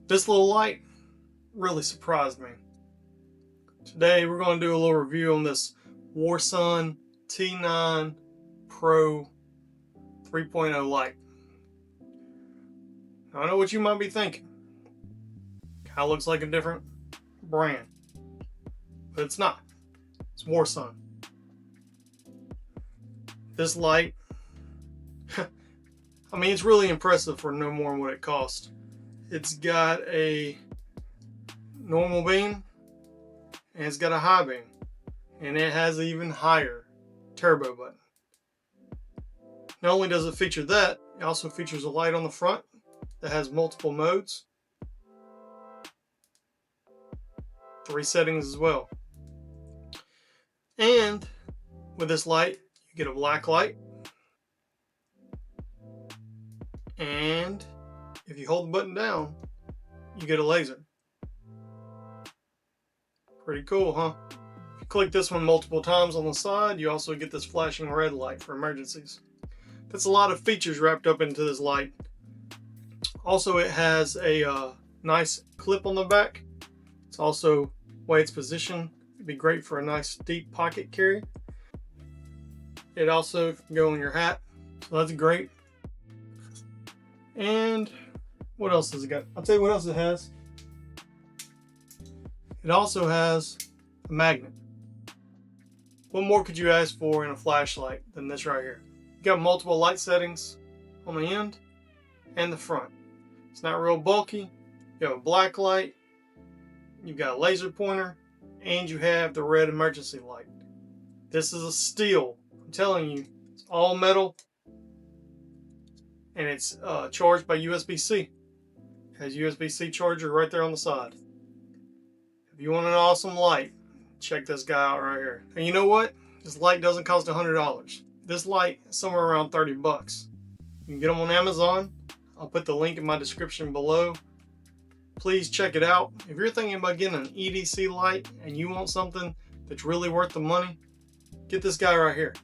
This little light really surprised me. Today we're going to do a little review on this Warsun T9 Pro 3.0 light. Now, I know what you might be thinking. Kind of looks like a different brand, but it's not. It's Warsun. This light, I mean, it's really impressive for no more than what it cost. It's got a normal beam and it's got a high beam, and it has an even higher turbo button. Not only does it feature that, it also features a light on the front that has multiple modes, 3 settings as well. And with this light, you get a black light, and if you hold the button down, you get a laser. Pretty cool, huh? If you click this one multiple times on the side, you also get this flashing red light for emergencies. That's a lot of features wrapped up into this light. Also, it has a nice clip on the back. It's also the way it's positioned. It'd be great for a nice deep pocket carry. It also can go in your hat, so that's great. And what else does it got? I'll tell you what else it has. It also has a magnet. What more could you ask for in a flashlight than this right here? You got multiple light settings on the end and the front. It's not real bulky. You have a black light, you've got a laser pointer, and you have the red emergency light. This is a steal. I'm telling you, it's all metal, and it's charged by USB-C. It has USB-C charger right there on the side. If you want an awesome light, check this guy out right here. And you know what? This light doesn't cost $100. This light is somewhere around 30 bucks. You can get them on Amazon. I'll put the link in my description below. Please check it out. If you're thinking about getting an EDC light and you want something that's really worth the money, get this guy right here.